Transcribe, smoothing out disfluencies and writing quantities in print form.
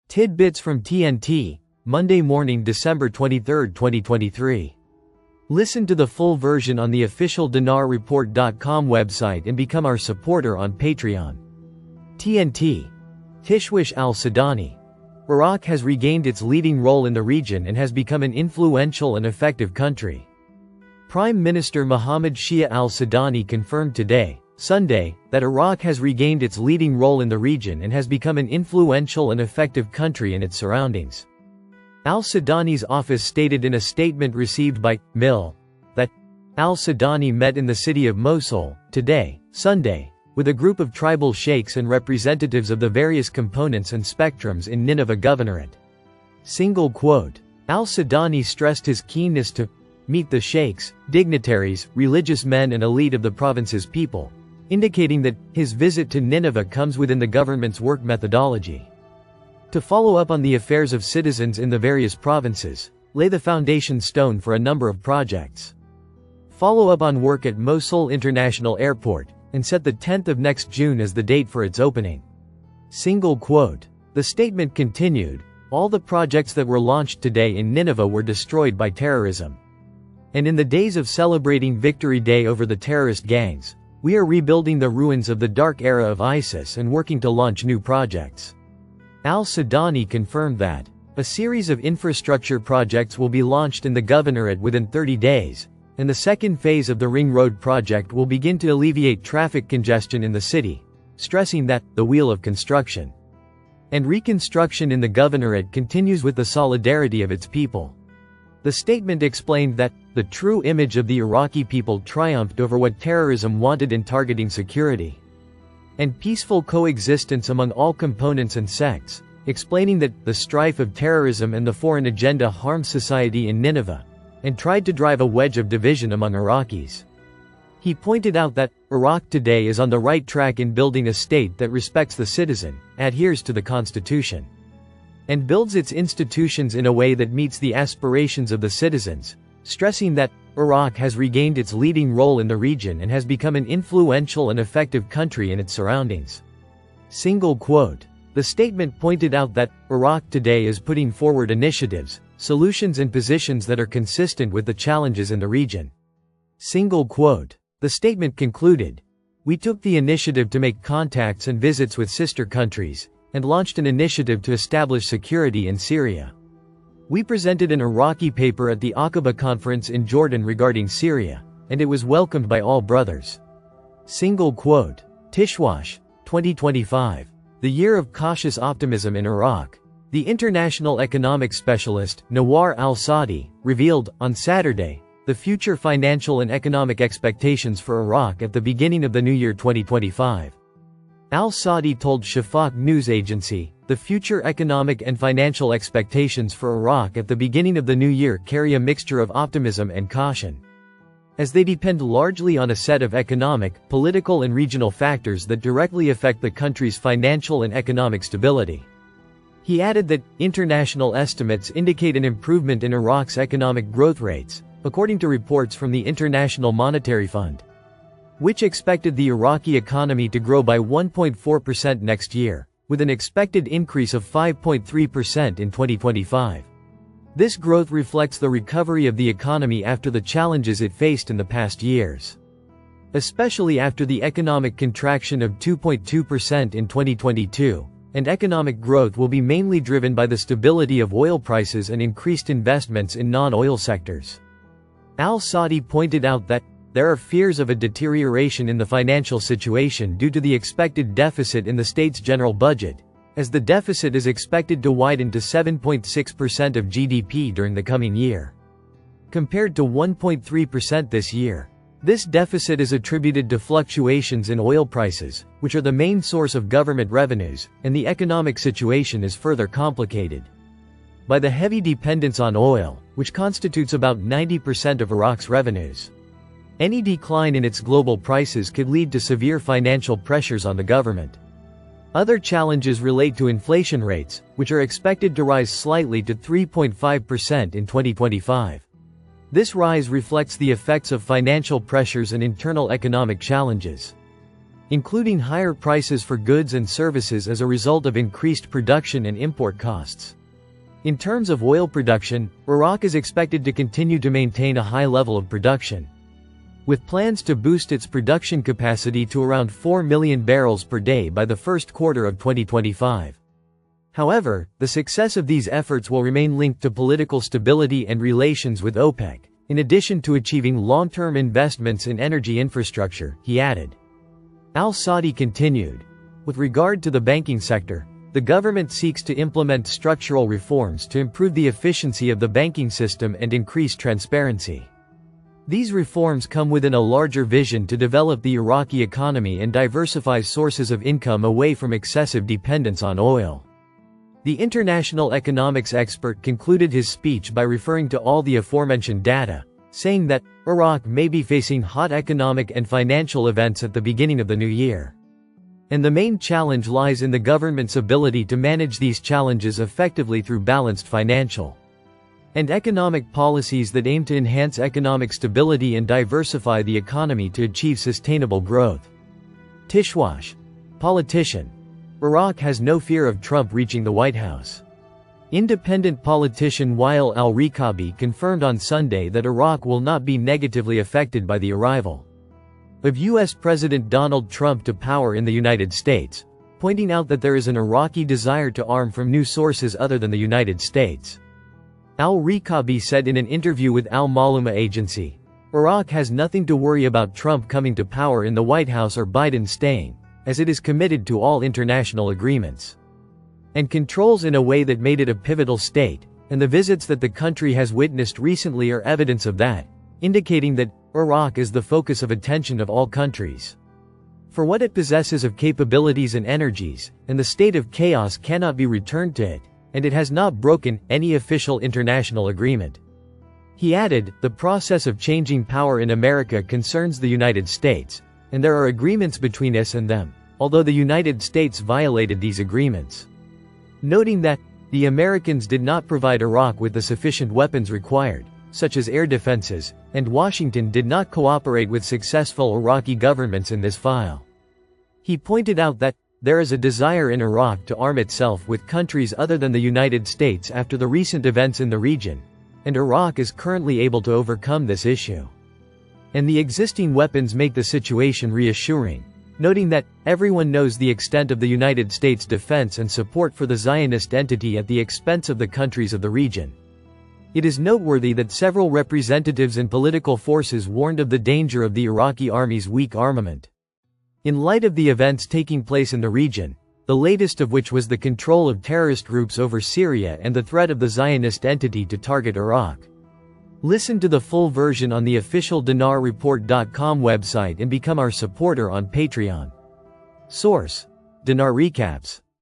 Tidbits from TNT, Monday morning, December 23, 2023. Listen to the full version on the official dinarreport.com website and become our supporter on Patreon. TNT. Tishwish al-Sudani. Iraq has regained its leading role in the region and has become an influential and effective country. Prime Minister Mohammed Shia al-Sudani confirmed today, Sunday, that Iraq has regained its leading role in the region and has become an influential and effective country in its surroundings. Al-Sudani's office stated in a statement received by MIL that al-Sudani met in the city of Mosul today, Sunday, with a group of tribal sheikhs and representatives of the various components and spectrums in Nineveh Governorate. Single quote. Al-Sudani stressed his keenness to meet the sheikhs, dignitaries, religious men and elite of the province's people, indicating that his visit to Nineveh comes within the government's work methodology. To follow up on the affairs of citizens in the various provinces, lay the foundation stone for a number of projects. Follow up on work at Mosul International Airport, and set the 10th of next June as the date for its opening. Single quote. The statement continued, all the projects that were launched today in Nineveh were destroyed by terrorism. And in the days of celebrating Victory Day over the terrorist gangs, we are rebuilding the ruins of the dark era of ISIS and working to launch new projects. Al-Sudani confirmed that a series of infrastructure projects will be launched in the governorate within 30 days, and the second phase of the Ring Road project will begin to alleviate traffic congestion in the city, stressing that the wheel of construction and reconstruction in the governorate continues with the solidarity of its people. The statement explained that the true image of the Iraqi people triumphed over what terrorism wanted in targeting security and peaceful coexistence among all components and sects, explaining that the strife of terrorism and the foreign agenda harmed society in Nineveh and tried to drive a wedge of division among Iraqis. He pointed out that Iraq today is on the right track in building a state that respects the citizen, adheres to the Constitution, and builds its institutions in a way that meets the aspirations of the citizens, stressing that Iraq has regained its leading role in the region and has become an influential and effective country in its surroundings. Single quote. The statement pointed out that Iraq today is putting forward initiatives, solutions and positions that are consistent with the challenges in the region. Single quote. The statement concluded, we took the initiative to make contacts and visits with sister countries, and launched an initiative to establish security in Syria. We presented an Iraqi paper at the Aqaba conference in Jordan regarding Syria, and it was welcomed by all brothers. Single quote. Tishwish, 2025. The year of cautious optimism in Iraq. The international economic specialist, Nawar al-Saadi, revealed, on Saturday, the future financial and economic expectations for Iraq at the beginning of the new year 2025. Al-Saadi told Shafaq news agency, the future economic and financial expectations for Iraq at the beginning of the new year carry a mixture of optimism and caution, as they depend largely on a set of economic, political and regional factors that directly affect the country's financial and economic stability. He added that international estimates indicate an improvement in Iraq's economic growth rates, according to reports from the International Monetary Fund, which expected the Iraqi economy to grow by 1.4% next year, with an expected increase of 5.3% in 2025. This growth reflects the recovery of the economy after the challenges it faced in the past years, especially after the economic contraction of 2.2% in 2022, and economic growth will be mainly driven by the stability of oil prices and increased investments in non-oil sectors. Al-Saadi pointed out that there are fears of a deterioration in the financial situation due to the expected deficit in the state's general budget, as the deficit is expected to widen to 7.6% of GDP during the coming year, compared to 1.3% this year. This deficit is attributed to fluctuations in oil prices, which are the main source of government revenues, and the economic situation is further complicated by the heavy dependence on oil, which constitutes about 90% of Iraq's revenues. Any decline in its global prices could lead to severe financial pressures on the government. Other challenges relate to inflation rates, which are expected to rise slightly to 3.5% in 2025. This rise reflects the effects of financial pressures and internal economic challenges. including higher prices for goods and services as a result of increased production and import costs. In terms of oil production, Iraq is expected to continue to maintain a high level of production, with plans to boost its production capacity to around 4 million barrels per day by the first quarter of 2025. However, the success of these efforts will remain linked to political stability and relations with OPEC, in addition to achieving long-term investments in energy infrastructure, he added. Al-Saudi continued. With regard to the banking sector, the government seeks to implement structural reforms to improve the efficiency of the banking system and increase transparency. These reforms come within a larger vision to develop the Iraqi economy and diversify sources of income away from excessive dependence on oil. The international economics expert concluded his speech by referring to all the aforementioned data, saying that Iraq may be facing hot economic and financial events at the beginning of the new year. And the main challenge lies in the government's ability to manage these challenges effectively through balanced financial and economic policies that aim to enhance economic stability and diversify the economy to achieve sustainable growth. Tishwash. Politician. Iraq has no fear of Trump reaching the White House. Independent politician Wael al-Rikabi confirmed on Sunday that Iraq will not be negatively affected by the arrival of U.S. President Donald Trump to power in the United States, pointing out that there is an Iraqi desire to arm from new sources other than the United States. Al-Rikabi said in an interview with Al-Maluma agency, Iraq has nothing to worry about Trump coming to power in the White House or Biden staying, as it is committed to all international agreements and controls in a way that made it a pivotal state, and the visits that the country has witnessed recently are evidence of that, indicating that Iraq is the focus of attention of all countries for what it possesses of capabilities and energies, and the state of chaos cannot be returned to it, and it has not broken any official international agreement. He added, the process of changing power in America concerns the United States, and there are agreements between us and them, although the United States violated these agreements. Noting that, the Americans did not provide Iraq with the sufficient weapons required, such as air defenses, and Washington did not cooperate with successful Iraqi governments in this file. He pointed out that, there is a desire in Iraq to arm itself with countries other than the United States after the recent events in the region, and Iraq is currently able to overcome this issue. And the existing weapons make the situation reassuring, noting that, everyone knows the extent of the United States defense and support for the Zionist entity at the expense of the countries of the region. It is noteworthy that several representatives and political forces warned of the danger of the Iraqi army's weak armament. In light of the events taking place in the region, the latest of which was the control of terrorist groups over Syria and the threat of the Zionist entity to target Iraq. Listen to the full version on the official DinarReport.com website and become our supporter on Patreon. Source: Dinar Recaps.